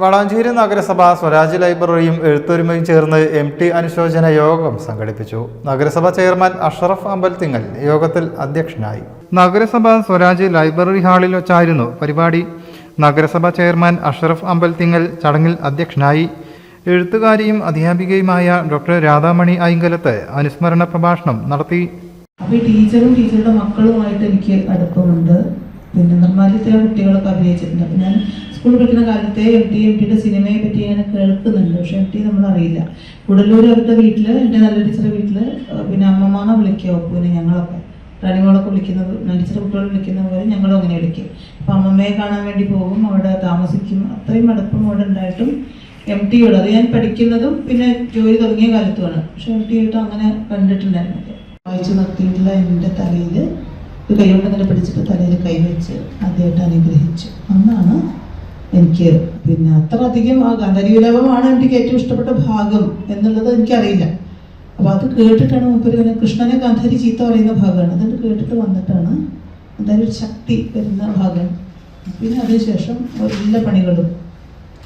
വളാഞ്ചേരി നഗരസഭ സ്വരാജ് ലൈബ്രറിയും എഴുത്തൊരുമയും ചേർന്ന് MT അനുശോചന യോഗം സംഘടിപ്പിച്ചു. നഗരസഭ ചെയർമാൻ അഷ്റഫ് അമ്പലത്തിങ്ങൽ യോഗത്തിൽ അധ്യക്ഷനായി. നഗരസഭ സ്വരാജ് ലൈബ്രറി ഹാളിൽ വെച്ചായിരുന്നു പരിപാടി. നഗരസഭ ചെയർമാൻ അഷ്റഫ് അമ്പലത്തിങ്ങൽ ചടങ്ങിൽ അധ്യക്ഷനായി. എഴുത്തുകാരിയും അധ്യാപികയുമായ ഡോക്ടർ രാധാമണി ഐങ്കലത്ത് അനുസ്മരണ പ്രഭാഷണം നടത്തി. അപ്പോൾ ടീച്ചറും ടീച്ചറുടെ മക്കളുമായിട്ട് എനിക്ക് അടുപ്പമുണ്ട്. പിന്നെ നിർമ്മാല്യത്തിലെ കുട്ടികളൊക്കെ അഭിനയിച്ചിട്ടുണ്ട്. അപ്പം ഞാൻ സ്കൂളിൽ പഠിക്കുന്ന കാലത്തെ MTയുടെ സിനിമയെ പറ്റി ഞാൻ കേൾക്കുന്നുണ്ട്. പക്ഷെ MT നമ്മളറിയില്ല. കൂടല്ലൂർ അവരുടെ വീട്ടിൽ, എൻ്റെ നല്ല ടീച്ചറുടെ വീട്ടിൽ പിന്നെ അമ്മമാനെ വിളിക്കുക. പിന്നെ ഞങ്ങളൊക്കെ റാണിമോളൊക്കെ വിളിക്കുന്നത്, ടീച്ചറുടെ കുട്ടികൾ വിളിക്കുന്ന പോലെ ഞങ്ങളും അങ്ങനെ വിളിക്കും. അപ്പം അമ്മമ്മയെ കാണാൻ വേണ്ടി പോകും, അവിടെ താമസിക്കും. അത്രയും അടുപ്പം അവിടെ ഉണ്ടായിട്ടും MTയോട്, അത് ഞാൻ പഠിക്കുന്നതും പിന്നെ ജോലി തുടങ്ങിയ കാലത്തുമാണ്. പക്ഷെ MTയായിട്ട് അങ്ങനെ കണ്ടിട്ടുണ്ടായിരുന്നില്ല. വായിച്ചു നിർത്തിയിട്ടുള്ള എൻ്റെ തലയിൽ ഒരു കൈകൊണ്ട് തന്നെ പിടിച്ചിട്ട് തലയിൽ കൈവച്ച് ആദ്യമായിട്ട് അനുഗ്രഹിച്ചു. അന്നാണ് എനിക്ക് പിന്നെ അത്ര അധികം ആ ഗാന്ധാരി വിലാപമാണ് എനിക്ക് ഏറ്റവും ഇഷ്ടപ്പെട്ട ഭാഗം എന്നുള്ളത് എനിക്കറിയില്ല. അപ്പോൾ അത് കേട്ടിട്ടാണ് മുമ്പ് കൃഷ്ണനെ ഗാന്ധാരി ചീത്ത പറയുന്ന ഭാഗമാണ്. അതുകൊണ്ട് കേട്ടിട്ട് വന്നിട്ടാണ് എന്തായാലും ഒരു ശക്തി വരുന്ന ഭാഗം. പിന്നെ അതിനുശേഷം എല്ലാ പണികളും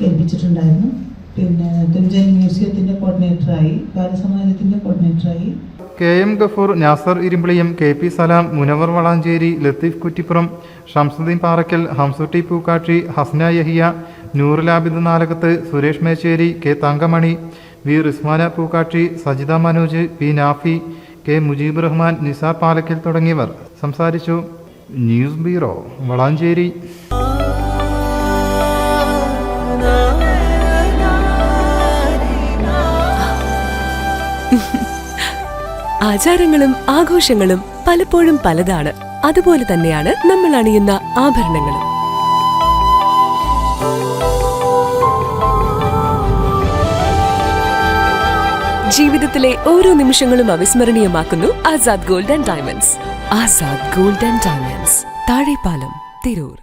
ഏൽപ്പിച്ചിട്ടുണ്ടായിരുന്നു. പിന്നെ തുഞ്ചൻ മ്യൂസിയത്തിൻ്റെ കോർഡിനേറ്ററായി, ബാലസമാജത്തിൻ്റെ കോർഡിനേറ്ററായി. KM ഗഫൂർ, നാസർ ഇരുമ്പിളിയം, KP സലാം, Munavar Valanchery, Latheef Kuttippuram, Shamsuddin Parakkal, ഹംസുട്ടി Pookatti, Hasna Yahya, Noorulabid Nalakath, Suresh Mecheri, K Thankamani, V റിസ്മാന Pookatti, Sajitha Manoj, P Nafi, K Mujeeb Rahman, Nisar Palakkal തുടങ്ങിയവർ സംസാരിച്ചു. News bureau, Valanchery. ആചാരങ്ങളും ആഘോഷങ്ങളും പലപ്പോഴും പലതാണ്. അതുപോലെ തന്നെയാണ് നമ്മൾ അണിയുന്ന ആഭരണങ്ങളും. ജീവിതത്തിലെ ഓരോ നിമിഷങ്ങളും അവിസ്മരണീയമാക്കുന്നു Azad gold and diamonds. Azad gold and diamonds, Thazhepalam, Tirur.